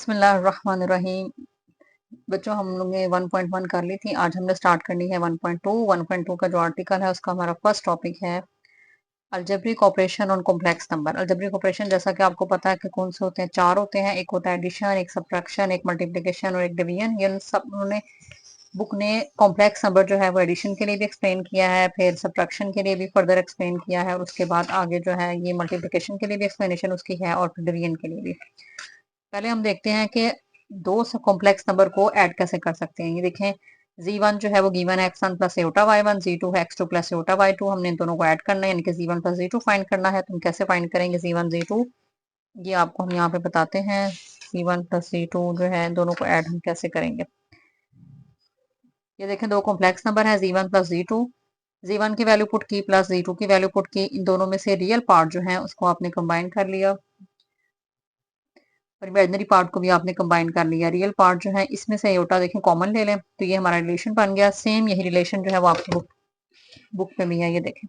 बिस्मिल्लाहिर्रहमानिर्रहीम। बच्चों हम लोग ने 1.1 कर ली थी। आज हमने स्टार्ट करनी है 1.2। 1.2 का जो आर्टिकल है उसका हमारा फर्स्ट टॉपिक है algebraic operation on complex number. Algebraic operation जैसा कि आपको पता है कि कौन से होते हैं, चार होते हैं। एक होता है एडिशन, एक सब्ट्रैक्शन, एक मल्टीप्लिकेशन और एक डिवीजन। ये सब उन्होंने बुक ने कॉम्प्लेक्स नंबर जो है वो एडिशन के लिए भी एक्सप्लेन किया है, फिर सब्ट्रैक्शन के लिए भी फर्दर एक्सप्लेन किया है, और उसके बाद आगे जो है ये मल्टीप्लिकेशन के लिए भी एक्सप्लेनेशन उसकी है और फिर डिवीजन के लिए भी। पहले हम देखते हैं कि दो कॉम्प्लेक्स नंबर को ऐड कैसे कर सकते हैं। ये देखें, z1 जो है वो गिवन है x1 plus iota y1, z2 है x2 प्लस एटा y2। हमने इन दोनों को ऐड करना है, यानी कि z1 प्लस z2 फाइंड करना है। तो हम कैसे फाइंड करेंगे z1 z2, ये आपको हम यहाँ पे बताते हैं। z1 प्लस z2 जो है दोनों को ऐड हम कैसे करेंगे। ये देखें, दो कॉम्प्लेक्स नंबर है z1 प्लस z2। z1 की वैल्यू पुट की प्लस z2 की वैल्यू पुट की। इन दोनों में से रियल पार्ट जो है उसको आपने कंबाइन कर लिया और इमेजिनरी पार्ट को भी आपने कंबाइन कर लिया। रियल पार्ट जो है इसमें से एटा देखें कॉमन ले लें तो ये हमारा रिलेशन बन गया। सेम यही रिलेशन जो है वो आपकी बुक में भी है। ये देखें,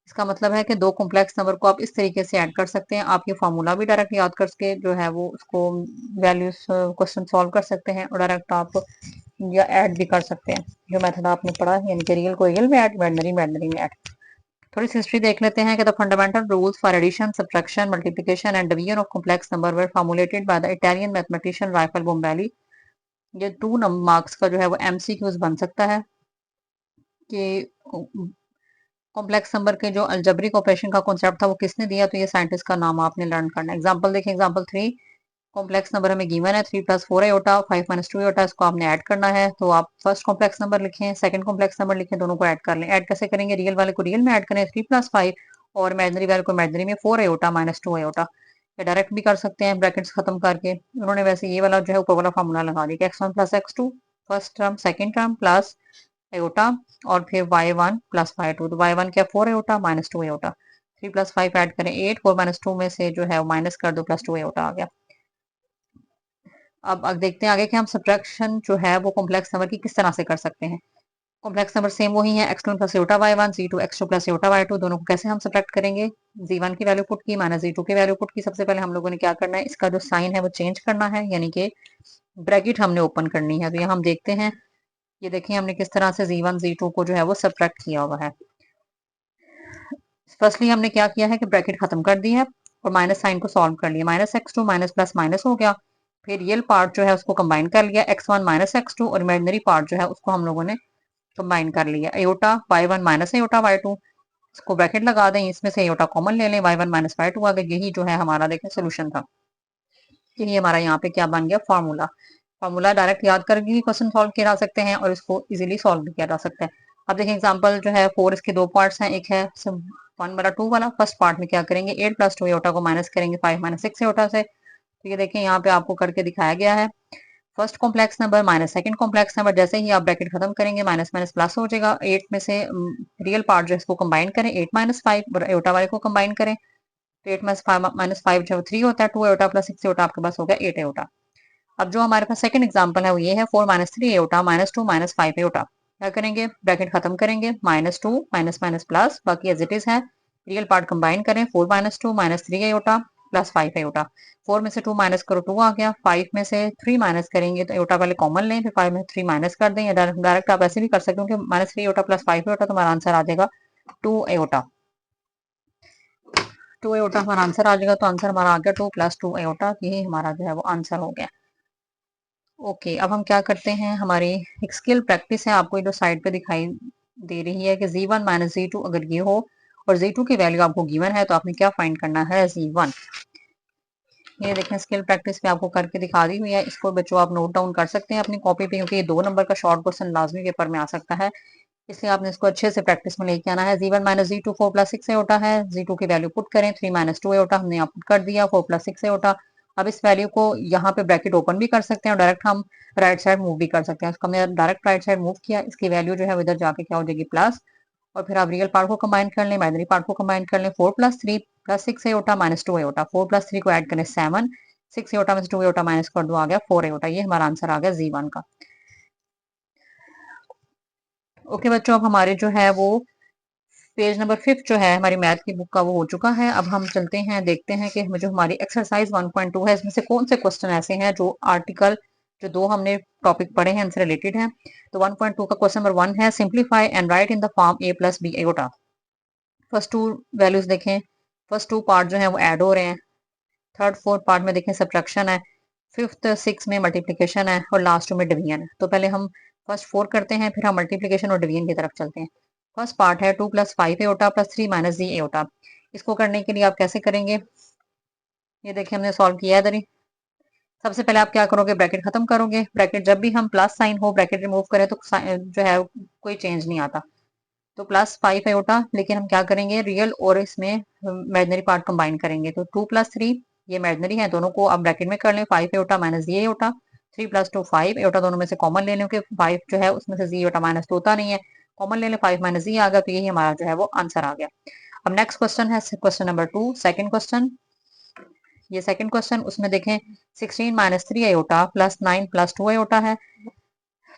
इसका मतलब है कि दो कॉम्प्लेक्स नंबर को आप इस तरीके से ऐड कर सकते हैं। आप ये फार्मूला भी डायरेक्ट याद करके जो है वो उसको वैल्यूज क्वेश्चन सॉल्व कर सकते हैं, और डायरेक्ट आप या ऐड भी कर सकते हैं जो मेथड आपने पढ़ा है, यानी कि रियल को रियल में ऐड, इमेजिनरी इमेजिनरी में ऐड। थोड़ी सी हिस्ट्री देख लेते हैं कि the fundamental rules for addition, subtraction, multiplication and division of complex number were formulated by the Italian mathematician Rafael Bombelli. ये 2 मार्क्स का जो है वो एमसीक्यूज बन सकता है कि कॉम्प्लेक्स नंबर के जो अलजेब्रिक ऑपरेशन का कॉन्सेप्ट था वो किसने दिया, तो ये साइंटिस्ट का नाम आपने लर्न करना है। एग्जांपल देखें, एग्जांपल 3। कॉम्प्लेक्स नंबर हमें गिवन है 3 प्लस 4 एटा 5 माइनस 2 एटा, इसको आपने ऐड करना है। तो आप फर्स्ट कॉम्प्लेक्स नंबर लिखें, सेकंड कॉम्प्लेक्स नंबर लिखें, दोनों को ऐड कर लें। ऐड कैसे करेंगे, रियल वाले को रियल में ऐड करें 3 प्लस 5, और इमेजिनरी वाले को इमेजिनरी में 4 एटा माइनस 2 एटा। या डायरेक्ट भी कर सकते हैं ब्रैकेट्स खत्म करके। उन्होंने वैसे ये वाला जो है ऊपर वाला फार्मूला लगा दिया, x1 plus x2 first term, second term plus iota, और फिर y1 प्लस y2। तो y1 क्या 4 एटा माइनस 2 एटा, 3 प्लस 5 ऐड करें 8, 4 माइनस 2 में से जो है वो माइनस कर दो, प्लस 2 एटा आ गया। अब देखते हैं आगे कि हम सब्ट्रैक्शन जो है वो कॉम्प्लेक्स नंबर की किस तरह से कर सकते हैं। कॉम्प्लेक्स नंबर सेम वही है, x1 plus iota y1, z2 x2 plus iota y2। दोनों को कैसे हम सब्ट्रैक्ट करेंगे, z1 की वैल्यू पुट की माइनस z2 की वैल्यू पुट की। सबसे पहले हम लोगों ने क्या करना है, इसका जो साइन है वो चेंज करना है, यानी कि ब्रैकेट हमने ओपन करनी है। तो यहाँ हम देखते हैं, ये देखिए हमने किस तरह से z1 z2 को जो है वो सब्ट्रैक्ट किया हुआ है। फर्स्टली हमने क्या किया है कि ब्रैकेट खत्म कर दी है और माइनस साइन को सॉल्व कर लिया। Minus x2 minus plus minus हो गया। फिर रियल पार्ट जो है उसको कंबाइन कर लिया, x1 माइनस x2, और इमेजिनरी पार्ट जो है उसको हम लोगों ने कंबाइन कर लिया, aorta y1 minus aorta y2। इसको ब्रैकेट लगा दें, इसमें से एयोटा कॉमन ले लें, y1 माइनस y2 आ गया। यही जो है हमारा देखें सोल्यूशन था। यही हमारा यहाँ पे क्या बन गया, फार्मूला। फार्मूला डायरेक्ट याद करके भी क्वेश्चन सॉल्व किया जा सकते हैं और इसको इजीली सॉल्व भी किया जा सकता है। अब देखिए एग्जांपल जो है 4, इसके दो पार्ट्स हैं। एक है 1 वाला 2 वाला। फर्स्ट पार्ट में क्या करेंगे, 8 प्लस 2 एटा को माइनस करेंगे 5 माइनस 6 एटा से। तो ये देखिए यहाँ पे आपको करके दिखाया गया है। First complex number minus second complex number, जैसे ही आप ब्रैकेट खत्म करेंगे माइनस माइनस प्लस हो जाएगा। 8 में से रियल पार्ट जो है इसको कंबाइन करें, 8 माइनस 5 एटा वाले को कंबाइन करें। तो 8 माइनस 5 जो है 3 होता है, 2 एटा प्लस 6 एटा आपके पास हो गया 8 एटा। अब जो हमारे पास सेकंड एग्जांपल है वो ये है 4 माइनस 3 एटा माइनस 2 माइनस 5 एटा। क्या करेंगे, ब्रैकेट खत्म करेंगे, माइनस 2 माइनस माइनस प्लस, बाकी एज इट इज है। रियल पार्ट कंबाइन करें, 4 माइनस 2 माइनस 3 एटा प्लस 5 एटा। 4 में से 2 माइनस करो 2 आ गया। 5 में से 3 माइनस करेंगे तो एटा वाले कॉमन लें, फिर 5 में 3 माइनस कर दें, या डायरेक्ट आप ऐसे भी कर सकते हो कि माइनस 3 एटा प्लस 5 एटा, तो हमारा आंसर आ जाएगा 2 एटा। 2 एटा हमारा आंसर आ जाएगा। तो आंसर हमारा आ गया 2 प्लस 2 एटा। यही हमारा जो है वो आंसर हो गया। ओके, अब हम क्या करते हैं, हमारी एक स्किल प्रैक्टिस है। आपको जो साइड पे दिखाई दे रही है कि z1 माइनस z2 अगर ये हो और z2 की वैल्यू आपको गिवन है, तो आपने क्या फाइंड करना है, z1। ये देखें, स्किल प्रैक्टिस पे आपको करके दिखा दी हुई है। इसको बच्चों आप नोट डाउन कर सकते हैं अपनी कॉपी पे, क्योंकि ये 2 नंबर का शॉर्ट क्वेश्चन लाजमी पेपर में आ सकता है। इसलिए आपने इसको अच्छे से प्रैक्टिस में लेके आना है। z1 माइनस z2 4 प्लस 6 एटा है। z2 की वैल्यू पुट करें, 3 माइनस 2 एटा हमने यहाँ पुट कर दिया, 4 प्लस 6 एटा। अब इस वैल्यू को यहाँ पे ब्रैकेट ओपन भी कर सकते हैं और डायरेक्ट हम राइट साइड मूव भी कर सकते हैं। इसको हमने डायरेक्ट राइट साइड मूव किया, इसकी वैल्यू जो है इधर जाके क्या हो जाएगी, प्लस। और फिर आप रियल पार्ट को कंबाइन कर लें, इमेजिनरी पार्ट को कंबाइन कर लें। 4 प्लस 3 प्लस 6 एटा माइनस 2 एटा। 4 प्लस 3 को ऐड करें 7, 6 एटा में से 2 एटा माइनस कर दो, आ गया 4 एटा। ये हमारा आंसर आ गया z1 का। ओके बच्चों, अब हमारे जो है वो पेज नंबर 5 जो है हमारी मैथ की बुक का वो हो चुका है। अब हम चलते हैं, देखते हैं कि जो हमारी एक्सरसाइज 1.2 है इसमें से कौन से क्वेश्चन ऐसे हैं जो आर्टिकल जो दो हमने टॉपिक पढ़े हैं उनसे रिलेटेड हैं। तो 1.2 का क्वेश्चन नंबर 1 है, simplify and write in the form a plus b iota. First two values देखें, फर्स्ट टू पार्ट जो है वो ऐड हो रहे हैं, थर्ड फोर्थ पार्ट में देखें सब्ट्रैक्शन है, फिफ्थ सिक्स में मल्टीप्लीकेशन है और लास्ट में डिवीजन है। तो पहले हम फर्स्ट फोर करते हैं, फिर हम मल्टीप्लीकेशन और डिवीजन की तरफ चलते हैं। फर्स्ट पार्ट है 2 plus 5 aorta plus 3 minus D aorta. इसको करने के लिए आप कैसे करेंगे, ये देखिए हमने सॉल्व किया है इधर ही। सबसे पहले आप क्या करोगे, ब्रैकेट खत्म करोगे। ब्रैकेट जब भी हम प्लस साइन हो ब्रैकेट रिमूव करें तो जो है कोई चेंज नहीं आता। तो प्लस 5 एओटा, लेकिन हम क्या करेंगे रियल और इसमें इमेजिनरी पार्ट कंबाइन करेंगे। तो 2 प्लस 3 ये इमेजिनरी है, दोनों को आप ब्रैकेट में कर लें। 5 एओटा माइनस जी एओटा, 3 प्लस 2 5 एओटा, दोनों में से कॉमन ले लें क्योंकि 5 जो है उसमें से जी एओटा माइनस तो होता नहीं है, कॉमन ले लें। 5 माइनस जी आ गया, तो यही हमारा जो है वो आंसर आ गया। अब नेक्स्ट क्वेश्चन है क्वेश्चन नंबर 2, सेकंड क्वेश्चन। ये सेकंड क्वेश्चन, उसमें देखें 16 minus 3 iota plus 9 plus 2 iota है।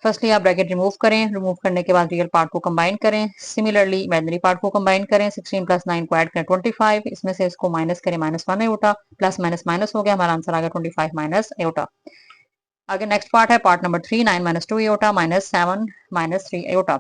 फर्स्टली आप ब्रैकेट रिमूव करें, रिमूव करने के बाद रियल पार्ट को कंबाइन करें। सिमिलरली इमेजिनरी पार्ट को कंबाइन करें, 16 प्लस 9 को ऐड करें 25, इसमें से इसको माइनस करें minus 1 iota, plus minus minus हो गया, हमारा आंसर आ गया 25 माइनस आयोटा। आगे नेक्स्ट पार्ट है part number 3, 9 minus 2 iota minus 7 minus 3 iota.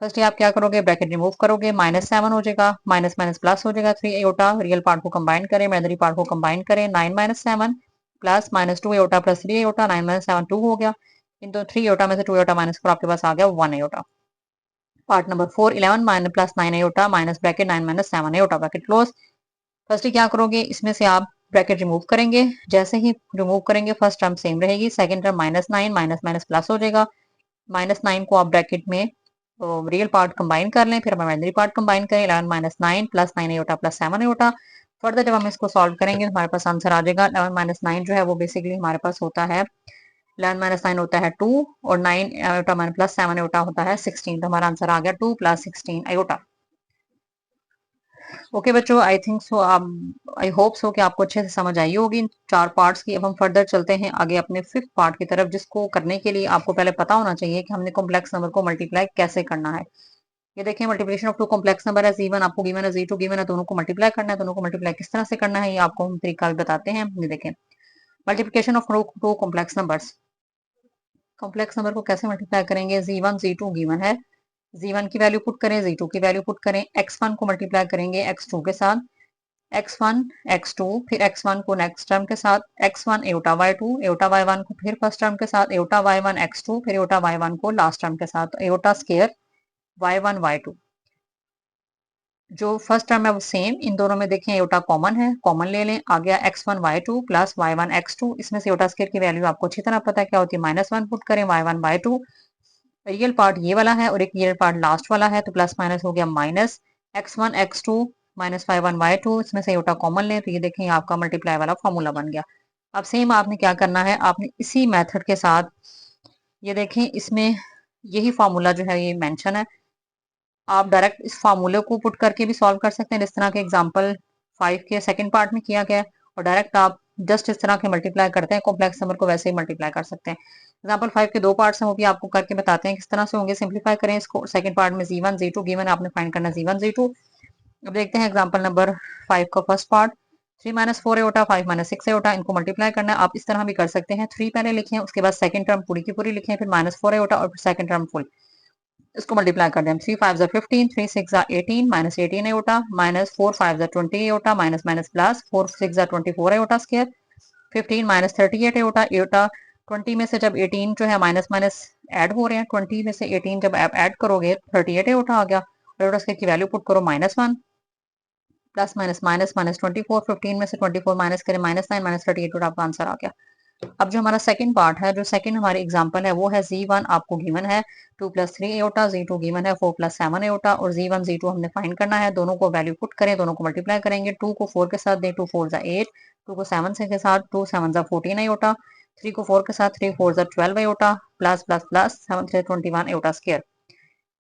Firstly आप क्या करोगे, ब्रैकेट रिमूव करोगे, माइनस 7 हो जाएगा, माइनस माइनस प्लस हो जाएगा 3 आयोटा, रियल पार्ट को कंबाइन करें, इमेजिनरी पार्ट को कंबाइन करें, 9 minus 7 plus minus 2 iota plus 3 iota, 9 minus 7 2 हो गया। इन तो 3 आयोटा में से 2 आयोटा माइनस कर आपके पास आ गया 1 iota. Part number 4, 11 minus plus 9 iota minus bracket 9 minus 7 iota, bracket close. Firstly क्या करोगे, इसमें से आप ब्रैकेट रिमूव करेंगे। जैसे ही रिमूव करेंगे फर्स्ट टर्म सेम रहेगी, second term minus 9 minus minus plus हो जाएगा। माइनस 9 को आप ब्रैकेट में रियल पार्ट कंबाइन कर लें, फिर हम इमेजिनरी पार्ट कंबाइन करें, 11 minus 9 plus 9 iota plus 7 iota. Further जब हम इसको सॉल्व करेंगे तो हमारे पास आंसर आ जाएगा 11 माइनस 9 जो है वो बेसिकली हमारे पास होता है 11 माइनस 9 होता है 2 और 9 आयोटा माइनस प्लस 7 आयोटा होता है 16। तो हमारा आंसर आ गया 2 प्लस 16 आयोटा। ओके बच्चों, आई थिंक सो आप, आई होप सो कि आपको अच्छे से समझ आई होगी इन चार पार्ट्स की। अब हम फर्दर चलते हैं आगे अपने फिफ्थ पार्ट की तरफ, जिसको करने के लिए आपको पहले पता होना चाहिए कि हमने कॉम्प्लेक्स नंबर को मल्टीप्लाई कैसे करना है। ये देखिए multiplication of two complex number है, जी1 आपको गिवन है, जी2 गिवन है, दोनों को मल्टीप्लाई करना है। दोनों को मल्टीप्लाई किस तरह से करना है ये आपको हम तरीका भी बताते हैं। ये देखें multiplication of two complex numbers, complex number को कैसे मल्टीप्लाई करेंगे, जी1 जी2 गिवन है, जी1 की वैल्यू पुट करें, जी2 की वैल्यू पुट करें, x1 को मल्टीप्लाई करेंगे x2 के साथ, x1 x2, फिर x1 को नेक्स्ट टर्म के साथ, x1 एटा y2 एटा y1 को फिर फर्स्ट टर्म के साथ, एटा y1 x2 फिर एटा y1 को लास्ट टर्म के साथ, एटा स्केयर y1 y2। जो फर्स्ट टर्म है वो सेम, इन दोनों में देखें एटा कॉमन है, कॉमन ले लें, आ गया x1 y2 plus y1 x2। इसमें से एटा स्केयर की वैल्यू आपको अच्छी तरह पता है क्या होती है, -1 पुट करें, y1 y2। रियल पार्ट ये वाला है और एक रियल पार्ट लास्ट वाला है, तो प्लस माइनस हो गया minus x1 x2 minus y1 y2। इसमें से एटा कॉमन लें तो ये देखें आपका मल्टीप्लाई वाला फॉर्मूला बन गया। अब सेम आपने क्या करना है, आपने इसी मेथड के साथ ये देखें इसमें यही फार्मूला जो है ये मेंशन है, आप डायरेक्ट इस फार्मूले को पुट करके भी सॉल्व कर सकते हैं, जिस तरह के एग्जांपल 5 के सेकंड पार्ट में किया गया है, और डायरेक्ट आप जस्ट इस तरह के मल्टीप्लाई करते हैं कॉम्प्लेक्स नंबर को, वैसे ही मल्टीप्लाई कर सकते हैं। एग्जांपल 5 के दो पार्ट्स हैं, वो भी आपको करके बताते हैं किस तरह से होंगे। सिंप्लीफाई करें इसको, सेकंड पार्ट में जी1 जी2 गिवन आपने फाइंड करना जी1 जी2। अब देखते हैं एग्जाम्पल नंबर 5 का फर्स्ट पार्ट, 3 माइनस 4 एटा 5 माइनस 6 एटा, इनको मल्टीप्लाई करना है। आप इस तरह भी कर सकते हैं, 3 पहले लिखें, उसके बाद सेकंड टर्म पूरी की पूरी लिखें, फिर -4 एटा और फिर सेकंड टर्म फुल, इसको मल्टीप्लाई कर दें। 3 5 15, 3 6 18 माइनस 18 एटा, माइनस 4 5 20 एटा, माइनस माइनस प्लस 4 6 24 एटा स्क्वायर, 15 माइनस 38 एटा, एटा 20 में से जब 18 जो है माइनस माइनस ऐड हो रहे हैं, 20 में से 18 जब आप ऐड करोगे 38 एटा आ गया, और एटा स्क्वायर की वैल्यू पुट करो -1, प्लस माइनस माइनस माइनस 24, 15 में से 24 माइनस करें -9 माइनस 38 और आपका आंसर आ गया। अब जो हमारा सेकंड पार्ट है, जो सेकंड हमारी एग्जांपल है वो है जी1 आपको गिवन है 2 प्लस 3 एटा, जी2 गिवन है 4 प्लस 7 एटा, और जी1 जी2 हमने फाइंड करना है। दोनों को वैल्यू पुट करें, दोनों को मल्टीप्लाई करेंगे, 2 को 4 के साथ दें, 2 4 8, 2 को 7 से के साथ 2 7 14 एटा, 3 को 4 के साथ 3 4 12 एटा, प्लस प्लस प्लस 7 3 21 एटा स्क्वायर,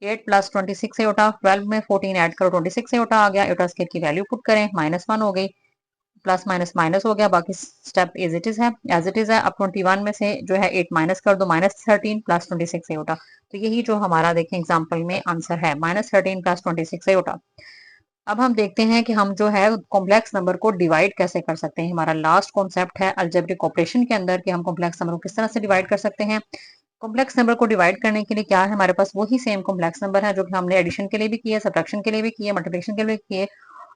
8 प्लस 26 एटा, 12 में 14 ऐड करो 26 एटा आ गया, एटा स्क्वायर की वैल्यू पुट करें, -1 हो गई, प्लस माइनस माइनस हो गया, बाकी स्टेप एज इट इज है, एज इट इज है। अब 21 में से जो है 8 माइनस कर दो, -13 प्लस 26 एटा। तो यही जो हमारा देखें एग्जाम्पल में आंसर है, -13 प्लस 26 एटा। अब हम देखते हैं कि हम जो है कॉम्प्लेक्स नंबर को डिवाइड कैसे कर सकते हैं। हमारा लास्ट कॉन्सेप्ट है अलजेब्रिक ऑपरेशन के अंदर कि हम कॉम्प्लेक्स नंबर को किस तरह से डिवाइड कर सकते हैं। कॉम्प्लेक्स नंबर को डिवाइड करने के लिए क्या है, हमारे पास वही सेम कॉम्प्लेक्स नंबर है जो कि हमने एडिशन के लिए भी किए, सब्ट्रैक्शन के लिए भी किए, मल्टीप्लिकेशन के लिए भी किए।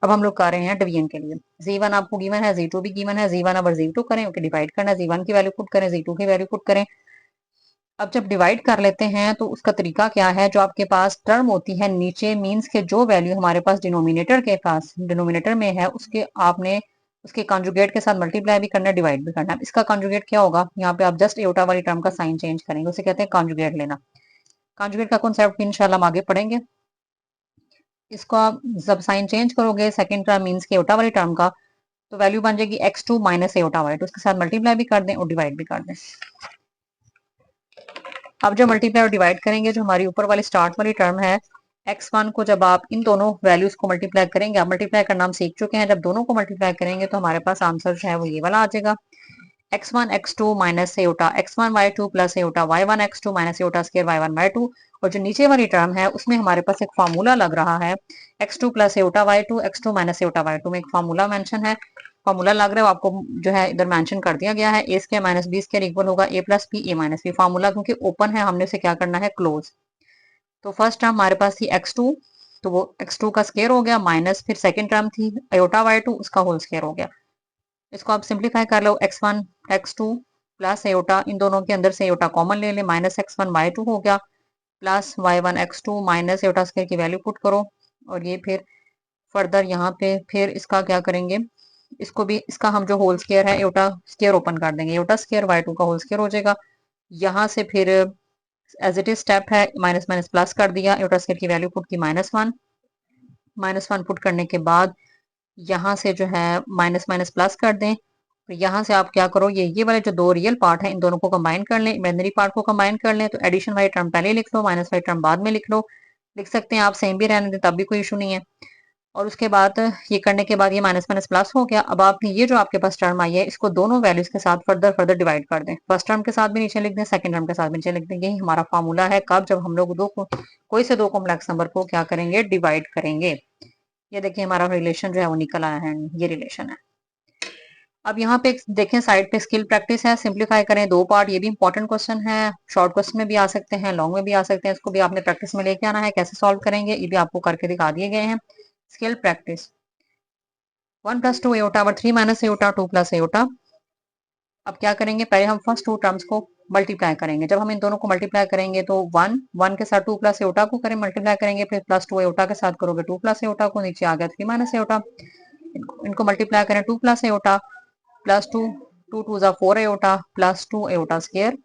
अब हम लोग कर रहे हैं डिवीजन के लिए। Z1 आपको गिवन है, Z2 भी गिवन है। Z1 अब Z2 करें, ओके, डिवाइड करना है, Z1 की वैल्यू पुट करें, Z2 की वैल्यू पुट करें। अब जब डिवाइड कर लेते हैं तो उसका तरीका क्या है, जो आपके पास टर्म होती है नीचे मीन्स के जो वैल्यू हमारे पास डिनोमिनेटर के पास डिनोमिनेटर में है उसके आपने उसके कॉन्जुगेट के साथ मल्टीप्लाई भी करना है, डिवाइड भी करना है। इसका कॉन्जुगेट क्या होगा, यहाँ पे आप जस्ट एटा वाली टर्म का साइन चेंज करेंगे, उसे कहते हैं कॉन्जुगेट लेना। कॉन्जुगेट का कॉन्सेप्ट इंशाल्लाह हम आगे पढ़ेंगे। इसको आप जब साइन चेंज करोगे सेकंड टर्म मीन्स के एटा वाली टर्म का, तो वैल्यू बन जाएगी x2 minus iota y to, उसके साथ मल्टीप्लाई भी कर दें और डिवाइड भी कर दें। अब जो मल्टीप्लाई और डिवाइड करेंगे, जो हमारी ऊपर वाली स्टार्ट वाली टर्म है x1 को, जब आप इन दोनों वैल्यूज को मल्टीप्लाई करेंगे, आप मल्टीप्लाई करना हम सीख चुके हैं, जब दोनों को मल्टीप्लाई करेंगे तो हमारे पास आंसर जो है वो ये वाला आ जाएगा, x1 x2 माइनस एटा x1 y2 plus iota y1 x2 minus एटा स्क्वायर y1 y2। और जो नीचे वाली टर्म है उसमें हमारे पास एक फार्मूला लग रहा है, x2 plus iota y2 x2 minus एटा y2 में एक फार्मूला मेंशन है, फार्मूला लग रहा है आपको जो है इधर मेंशन कर दिया गया है, A square minus B square equal होगा A plus B A minus B. Formula क्योंकि ओपन है हमने उसे क्या करना है, क्लोज। तो फर्स्ट टर्म हमारे पास थी x2, तो वो x2 का स्क्वायर हो गया, माइनस फिर सेकंड टर्म थी एटा y2, उसका होल स्क्वायर हो गया। इसको आप सिंप्लीफाई कर लो, x1 x2 प्लस एटा, इन दोनों के अंदर से एटा कॉमन ले ले, माइनस x1 y2 हो गया प्लस y1 x2 माइनस एटा स्क्वायर की वैल्यू पुट करो। और ये फिर फर्दर यहाँ पे फिर इसका क्या करेंगे, इसको भी इसका हम जो होल स्क्वायर है एटा स्क्वायर ओपन कर देंगे, एटा स्क्वायर y2 का होल स्क्वायर हो जाएगा। यहाँ से फिर एज इट इज स्टेप है, माइनस माइनस प्लस कर दिया, एटा स्क्वायर की वैल्यू पुट की -1, -1 पुट करने के बाद यहाँ से जो है माइनस माइनस प्लस कर दें। तो यहाँ से आप क्या करो, ये वाले जो दो रियल पार्ट है इन दोनों को कंबाइन कर लें, इमेजिनरी पार्ट को कंबाइन कर लें। तो एडिशन वाली टर्म पहले लिख लो, माइनस वाली टर्म बाद में लिख लो, लिख सकते हैं आप, सेम भी रहने दें तब भी कोई इशू नहीं है। और उसके बाद ये करने के बाद ये माइनस माइनस प्लस हो गया। अब आपने ये जो आपके पास टर्म आई है इसको दोनों वैल्यूज के साथ फर्दर फर्दर डिवाइड कर दें, फर्स्ट टर्म के साथ भी नीचे लिख दें, सेकंड टर्म के साथ भी नीचे लिख दें। यही हमारा फार्मूला है कब, जब हम लोग कोई से दो कॉम्प्लेक्स नंबर को क्या करेंगे, डिवाइड करेंगे। ये देखिए हमारा रिलेशन जो है वो निकल आया है, ये रिलेशन है। अब यहाँ पे देखें साइड पे स्किल प्रैक्टिस है, सिंप्लीफाई करें दो पार्ट, ये भी इंपॉर्टेंट क्वेश्चन है, शॉर्ट क्वेश्चन में भी आ सकते हैं, लॉन्ग में भी आ सकते हैं, इसको भी आपने प्रैक्टिस में लेके आना है, कैसे सॉल्व करेंगे ये भी आपको करके दिखा दिए गए हैं। स्किल प्रैक्टिस, 1 प्लस 2 एटा 3 माइनस एटा 2 प्लस एटा। अब क्या करेंगे, पहले हम फर्स्ट टू टर्म्स को मल्टीप्लाई करेंगे, जब हम इन दोनों को मल्टीप्लाई करेंगे तो 1 के साथ 2 प्लस एटा को करें मल्टीप्लाई करेंगे, फिर प्लस 2 एटा के साथ करोगे 2 प्लस एटा को, नीचे आ गया 3 माइनस एटा। इनको मल्टीप्लाई करें 2 प्लस एटा प्लस 2, 2 टू ज़ा 4 एटा प्लस 2 एटा स्क्वायर।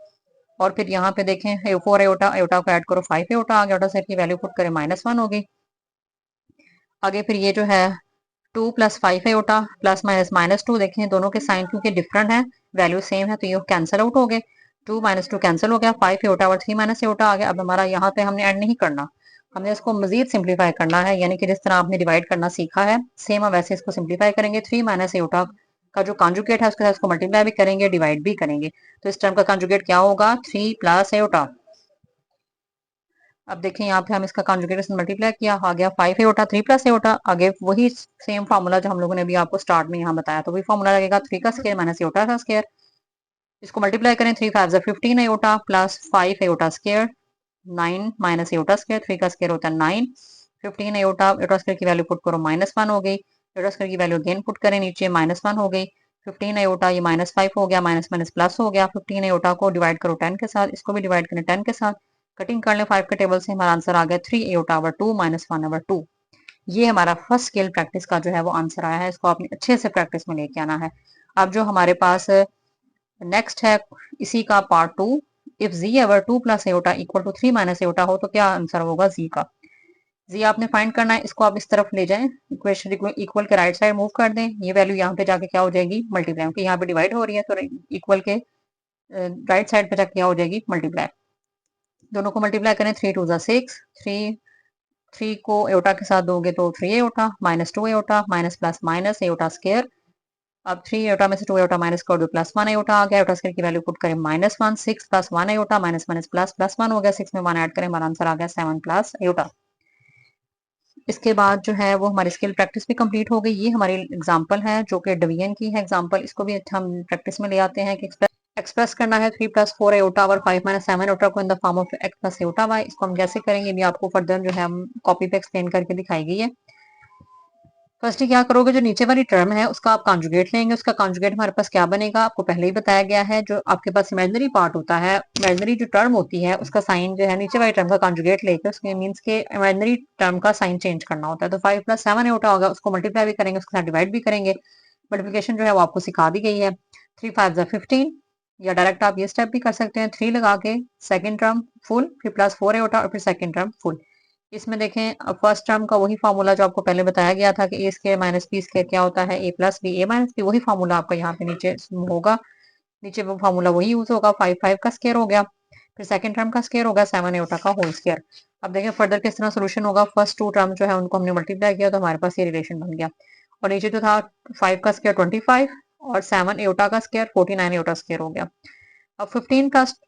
और फिर यहाँ पे देखें 4 एटा, एटा को ऐड करो 5 एटा आ गया, एटा स्क्वायर की वैल्यू पुट करें -1 हो गई। आगे फिर ये जो है 2 प्लस 5 एटा प्लस माइनस -2, देखें दोनों के साइन क्योंकि डिफरेंट है, वैल्यू सेम है तो ये कैंसिल आउट हो गए, 2 - 2 कैंसिल हो गया, 5 एटा और 3 माइनस एटा आ गया। अब हमारा यहाँ पे हमने ऐड नहीं करना, हमने इसको मजीद सिंप्लीफाई करना है, यानी कि जिस तरह आपने डिवाइड करना सीखा है सेम हम वैसे इसको सिंप्लीफाई करेंगे। 3 माइनस एटा का जो कॉन्जुगेट है उसके साथ इसको मल्टीप्लाई भी करेंगे, डिवाइड भी करेंगे। तो इस टर्म का कॉन्जुगेट क्या होगा, 3 प्लस एटा। अब देखें यहाँ पे हम इसका कॉन्जुगेट मल्टीप्लाई किया, आ गया 5 एटा 3 प्लस एटा। आगे वही सेम फार्मूला जो हम लोगों ने अभी आपको स्टार्ट में यहाँ बताया, तो वही फार्मूला लगेगा 3 का स्क्वायर माइनस एटा का स्क्वायर। इसको मल्टीप्लाई करें, 3 5 15 एटा प्लस 5 एटा स्क्वायर, 9 माइनस एटा स्क्वायर, 3 का स्क्वायर होता है 9, 15 एटा, एटा स्क्वायर की वैल्यू पुट करो -1 हो गई, एटा स्क्वायर की वैल्यू अगेन पुट करें नीचे -1 हो गई, 15 एटा ये -5 हो गया, माइनस माइनस प्लस हो गया, 15 एटा को डिवाइड करो 10 के साथ, इसको भी डिवाइड करें 10 के साथ, कटिंग कर लें 5 के टेबल से, हमारा आंसर आ गया 3 एटा ओवर 2 -1/2। ये हमारा फर्स्ट स्केल प्रैक्टिस का जो है वो आंसर आया है, इसको आपने अच्छे से प्रैक्टिस में लेके आना है। अब जो हमारे पास नेक्स्ट है इसी का part 2, if z ever 2 plus iota equal to 3 minus एटा हो तो क्या आंसर होगा z का। z आपने फाइंड करना है, इसको आप इस तरफ ले जाएं, इक्वेशन इक्वल के राइट साइड मूव कर दें, ये वैल्यू यहाँ पे जाके क्या हो जाएगी, मल्टीप्लाई, क्योंकि यहाँ पे डिवाइड हो रही है तो इक्वल के राइट साइड पे जाके क्या हो जाएगी, मल्टीप्लाई। दोनों को मल्टीप्लाई करें, 3 2 6, 3 को एटा के साथ दोगे तो 3 एटा, -2 एटा, माइनस प्लस माइनस एटा स्क्वायर, अब 3 आयोटा में से 2 आयोटा माइनस कर दो, प्लस 1 आयोटा आ गया। आयोटा स्क्वायर की वैल्यू पुट करें -1, 6 plus 1 iota minus minus plus plus 1 हो गया, 6 में 1 ऐड करें, हमारा आंसर आ गया 7 प्लस आयोटा। इसके बाद जो है वो हमारी स्किल प्रैक्टिस भी कंप्लीट हो गई। ये हमारी एग्जांपल है जो कि डिवीजन की है एग्जांपल, इसको भी हम प्रैक्टिस में ले आते हैं कि एक्सप्रेस करना है 3 प्लस 4 आयोटा और 5 माइनस 7 आयोटा को in the form of x plus iota y. इसको हम कैसे करेंगे भी आपको फर्दर जो है हम कॉपी पे एक्सप्लेन करके दिखाई गई है। फर्स्ट क्या करोगे, जो नीचे वाली टर्म है उसका आप कॉन्जुगेट लेंगे। उसका कॉन्जुगेट हमारे पास क्या बनेगा, आपको पहले ही बताया गया है। जो आपके पास इमेजिनरी पार्ट होता है, इमेजिनरी जो टर्म होती है उसका साइन जो है नीचे वाली टर्म का कॉन्जुगेट लेकर उसके मीन्स के इमेजिनरी टर्म का साइन चेंज करना होता है। तो 5 प्लस 7 होता होगा, उसको मल्टीप्लाई भी करेंगे, उसके साथ डिवाइड भी करेंगे। मल्टीप्लिकेशन जो है वो आपको सिखा दी गई है। 3 5 15, या डायरेक्ट आप ये स्टेप भी कर सकते हैं, 3 लगा के सेकंड टर्म फुल, फिर प्लस 4 होता और फिर सेकंड टर्म फुल। इसमें देखें फर्स्ट टर्म का वही फार्मूला जो आपको पहले बताया गया था कि ए स्क्वायर माइनस बी स्क्वायर क्या होता है, ए plus B, A minus B, वही फार्मूला आपका यहाँ पे नीचे होगा। नीचे वो फार्मूला वही यूज होगा। 5 5 का स्क्वायर हो गया, फिर सेकंड टर्म का स्क्वायर होगा 7 एटा का होल स्क्वायर। अब देखें फर्दर किस तरह सोल्यूशन होगा। फर्स्ट 2 टर्म जो है उनको हमने मल्टीप्लाई किया तो हमारे पास ये रिलेशन बन गया। और नीचे जो था 5 का स्क्वायर 25 और 7 एटा का स्क्वायर 49 एटा स्क्वायर हो गया। अब 15 प्लस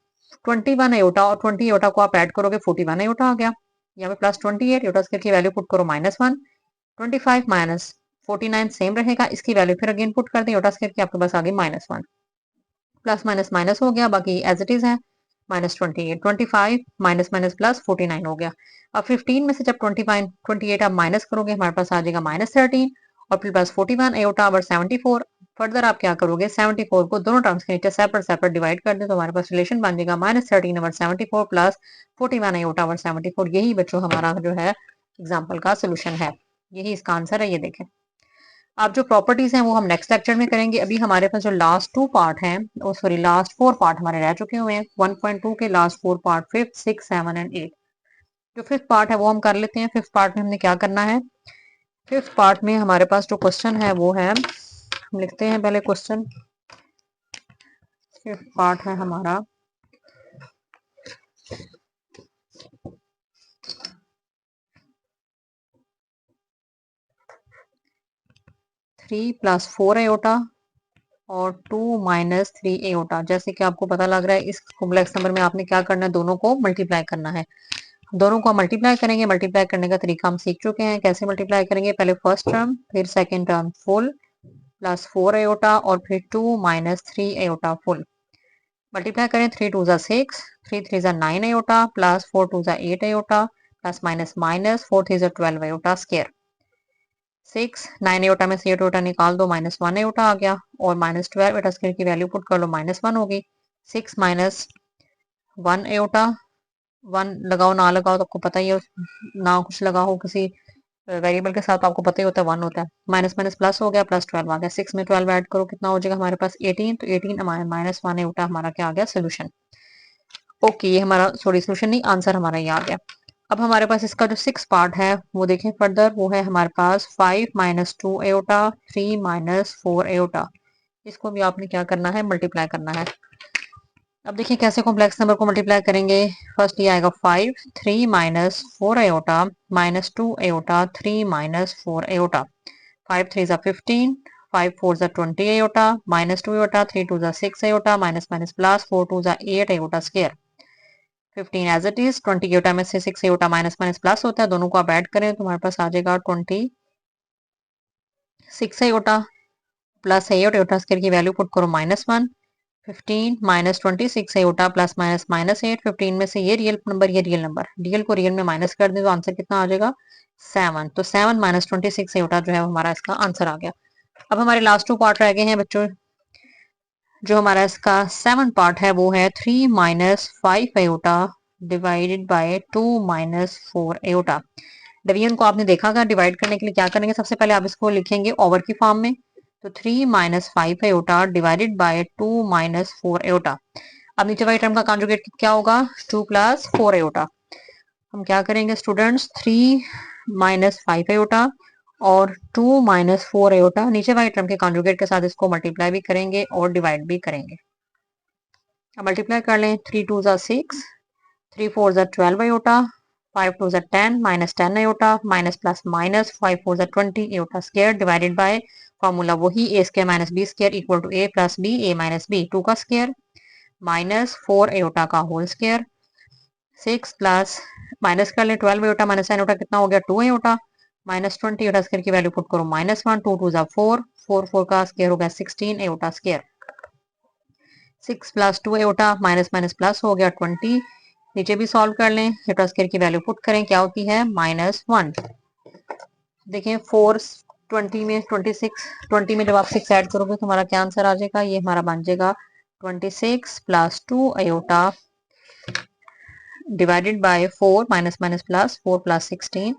21 एटा और 20 एटा को आप ऐड करोगे 41 एटा आ गया। यहाँ पे प्लस 28 एटा स्क्वायर की वैल्यू पुट करो -1, 25 माइनस 49 सेम रहेगा, इसकी वैल्यू फिर अगेन पुट कर दें, एटा स्क्वायर की आपके पास आ गई -1, प्लस माइनस माइनस हो गया, बाकी एज इट इज है -28, 25 माइनस माइनस प्लस 49 हो गया। अब 15 में से जब 28 आप माइनस करोगे हमारे पास आ जाएगा -13 और फिर प्लस 41 एटा और 74। फर्दर आप क्या करोगे, 74 को दोनों टर्म्स के नीचे सेपरेट सेपरेट डिवाइड कर दे तो हमारे पास रिलेशन बन जाएगा -13 ओवर 74 प्लस 41 एटा ओवर 74। यही बच्चों हमारा जो है एग्जाम्पल का सोल्यूशन है, यही इसका आंसर है। ये देखें आप जो प्रॉपर्टीज हैं वो हम नेक्स्ट लेक्चर में करेंगे। अभी हमारे पास जो लास्ट 2 पार्ट हैं, सॉरी लास्ट 4 पार्ट हमारे रह चुके हुए हैं। 1.2 के लास्ट 4 पार्ट 5th 6 7 एंड 8। जो 5th पार्ट है वो हम कर लेते हैं। 5th पार्ट में हमने क्या करना है, 5th पार्ट में हमारे पास जो क्वेश्चन है वो है, हम लिखते हैं पहले क्वेश्चन। 5th पार्ट है हमारा थ्री प्लस 4 एटा और 2 माइनस 3 एटा। जैसे कि आपको पता लग रहा है इस कॉम्प्लेक्स नंबर में आपने क्या करना है, दोनों को मल्टीप्लाई करना है। दोनों को मल्टीप्लाई करेंगे, मल्टीप्लाई करने का तरीका हम सीख चुके हैं। कैसे मल्टीप्लाई करेंगे, पहले फर्स्ट टर्म फिर सेकंड टर्म फुल प्लस 4 एटा और फिर 2 माइनस 3 एटा फुल। मल्टीप्लाई करें 3 2 ज़ा 6, 3 3 ज़ा 9 एटा प्लस 4 2 ज़ा 8 एटा प्लस माइनस माइनस 4 3 ज़ा 12 एटा स्क्वायर। 6 9 एटा में से 8 एटा निकाल दो, -1 एटा आ गया और -12 एटा स्क्वायर की वैल्यू पुट कर लो, -1 होगी। 6 माइनस 1 एटा, 1 लगाओ ना लगाओ तो आपको पता ही है, ना कुछ लगा हो किसी वेरिएबल के साथ तो आपको पता ही होता है 1 होता है। माइनस माइनस प्लस हो गया, प्लस 12 आ गया। 6 में 12 ऐड करो कितना हो जाएगा हमारे पास 18, तो 18 -1 एटा हमारा क्या आ गया, सोल्यूशन। ओके ये हमारा सॉरी सोल्यूशन नहीं, आंसर हमारा ये आ गया। अब हमारे पास इसका जो 6 पार्ट है वो देखें फर्दर, वो है हमारे पास 5 माइनस 2 एटा 3 माइनस 4 एटा। इसको भी आपने क्या करना है, मल्टीप्लाई करना है। अब देखिए कैसे कॉम्प्लेक्स नंबर को मल्टीप्लाई करेंगे। फर्स्ट ये आएगा 5 3 माइनस 4 एटा माइनस 2 एटा 3 माइनस 4 एटा। 5 3 ज़ा 15, 5 4 ज़ा 20 एटा माइनस 2 एटा, 3 2 ज़ा 6 एटा माइनस माइनस प्लस 4 2 ज़ा 8 एटा स्क्वायर। 15 एज इट इज, 20 एटा में से 6 एटा माइनस माइनस प्लस होता है, दोनों को आप ऐड करें तो हमारे पास आ जाएगा 26 एटा प्लस 8 एटा स्क्वायर की वैल्यू पुट करो -1। 15 माइनस 26 एटा प्लस माइनस -8। 15 में से ये रियल नंबर, ये रियल नंबर, रियल को रियल में माइनस कर दें तो आंसर कितना आ जाएगा 7। तो 7 माइनस 26 एटा जो है हमारा इसका आंसर आ गया। अब हमारे लास्ट 2 पार्ट रह गए हैं बच्चों। जो हमारा इसका 7 पार्ट है वो है 3 minus 5 Etah divided by 2 minus 4 Etah. Division को आपने देखा था, डिवाइड करने के लिए क्या करेंगे, सबसे पहले आप इसको लिखेंगे ओवर की फॉर्म में। तो 3 minus 5 Etah divided by 2 minus 4 एटा। अब नीचे वाली टर्म का कॉन्जुगेट क्या होगा, 2 प्लस 4 एटा। हम क्या करेंगे स्टूडेंट्स, 3 माइनस 5 एटा और 2 माइनस 4 एटा नीचे वाली टर्म के कॉन्जुगेट के साथ इसको मल्टीप्लाई भी करेंगे और डिवाइड भी करेंगे। अब मल्टीप्लाई कर लें, 3 2 ज़ा 6, 3 4 ज़ा 12 एटा, 5 2 ज़ा 10 माइनस 10 एटा माइनस प्लस माइनस 5 4 ज़ा 20 एटा स्क्वायर डिवाइडेड बाय फॉर्मूला वही A square minus B square equal to A plus B A minus B 2 का स्क्र माइनस 4 एयोटा का होल स्क्र 6 प्लस माइनस कर ले 12 एयोटा माइनस 9 एयोटा कितना हो गया 2 aorta minus 20 aorta square की value put करो -1 2 2 जा 4 4 4 का स्क्र हो गया 16 aorta square 6 plus 2 aorta minus minus plus हो गया 20 नीचे भी सॉल्व कर लें एयोटा स्क्र की वैल्यू पुट करें क्या होती है -1 देखें 4 20 में 26 20 में जब आप 6 ऐड करोगे तो हमारा क्या आंसर आ जाएगा ये हमारा बन जाएगा 26 plus 2 iota divided by 4 minus minus plus 4 plus 16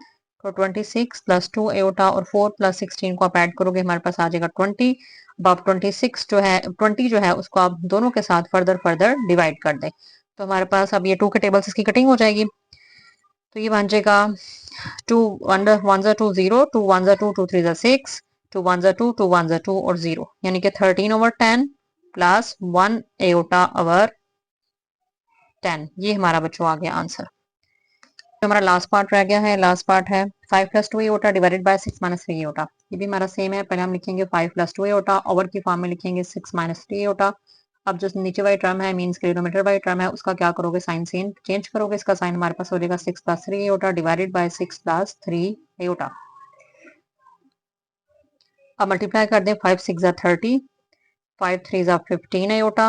तो 26 प्लस 2 अयोटा और 4 प्लस 16 को आप ऐड करोगे हमारे पास आ जाएगा 20 अब आप 26 जो है 20 जो है उसको आप दोनों के साथ फर्दर डिवाइड कर दें तो हमारे पास अब ये 2 के टेबल्स इसकी कटिंग हो जाएगी तो ये बन जाएगा 2 1 1 2 0 2 1 2 2 3 6 2 1 2 2 1 2 और 0 यानी कि 13/10 प्लस 1 एयोटा ओवर 10 ये हमारा बच्चों आ गया आंसर तो हमारा लास्ट पार्ट रह गया है लास्ट पार्ट है 5 plus 2 aorta divided by 6 minus 3 aorta ये भी हमारा सेम है पहले हम लिखेंगे 5 प्लस 2 एयोटा ओवर की फॉर्म में लिखेंगे 6 माइनस 3 एयोटा अब जो नीचे वाली टर्म है मीन्स किलोमीटर वाली टर्म है उसका क्या करोगे साइन चेंज करोगे इसका साइन हमारे पास हो जाएगा 6 plus 3 iota divided by 6 plus 3 iota अब मल्टीप्लाई कर दें 5 6 30 5 3 15 iota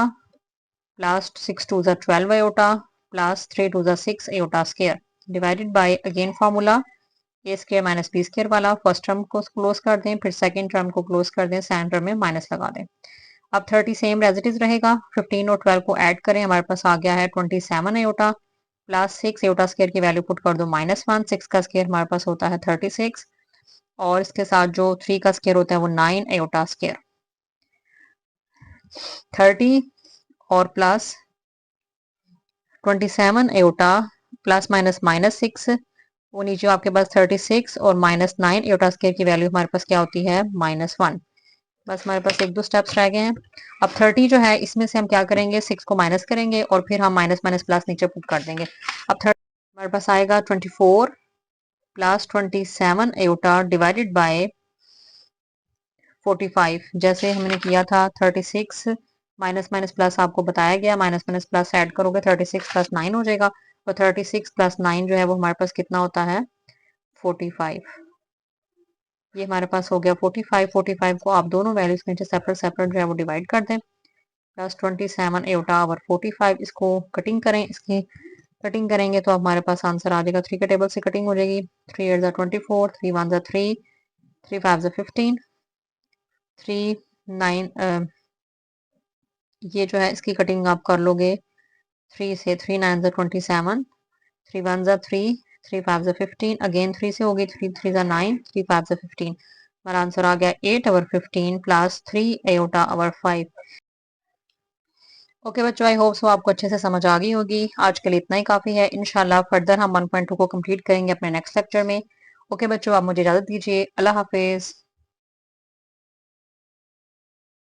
plus 6 2 12 iota plus 3 2 6 iota square divided by again formula a square minus B square वाला फर्स्ट टर्म को क्लोज कर दें फिर सेकंड टर्म को क्लोज कर दें सेकंड टर्म में माइनस लगा दें अब 30 सेम एज इट इज रहेगा 15 और 12 को ऐड करें हमारे पास आ गया है 27 एयोटा प्लस 6 एयोटा स्क्वायर की वैल्यू पुट कर दो -1 6 का स्क्वायर हमारे पास होता है 36 और इसके साथ जो 3 का स्क्वायर होता है वो 9 एयोटा स्क्वायर 30 और प्लस 27 एयोटा प्लस माइनस -6 वो नीचे आपके पास 36 और -9 एयोटा स्क्वायर की वैल्यू हमारे पास क्या होती है -1 बस हमारे पास एक दो स्टेप्स रह गए हैं अब 30 जो है इसमें से हम क्या करेंगे 6 को माइनस करेंगे और फिर हम माइनस माइनस प्लस नीचे पुट कर देंगे अब 30 हमारे पास आएगा 24 प्लस 27 एयोटा डिवाइडेड बाय 45 जैसे हमने किया था 36 माइनस माइनस प्लस आपको बताया गया माइनस माइनस प्लस ऐड करोगे 36 प्लस 9 हो जाएगा और 36 प्लस 9 जो है वो हमारे पास कितना होता है 45 ये हमारे पास हो गया 45 को आप दोनों वैल्यूज में सेपरेट जो है वो डिवाइड कर दें प्लस 27 एयोटा ओवर 45 इसको कटिंग करें इसकी कटिंग करेंगे तो हमारे पास आंसर आ जाएगा 3 के टेबल से कटिंग हो जाएगी 3 8 24 3 1 3 3 5 15 3 9 ये जो है इसकी कटिंग आप कर लोगे 3 से 3 9 27 3 1 3 3 5 15 अगेन 3 से होगी 3 3 9 3 5 15 हमारा आंसर आ गया 8 over 15 plus 3 aorta over 5 okay बच्चों आई होप सो आपको अच्छे से समझ आ गई होगी आज के लिए इतना ही काफी है इंशाल्लाह फर्दर हम 1.2 को कंप्लीट करेंगे अपने नेक्स्ट लेक्चर में ओके बच्चों आप मुझे इजाजत दीजिए अल्लाह हाफिज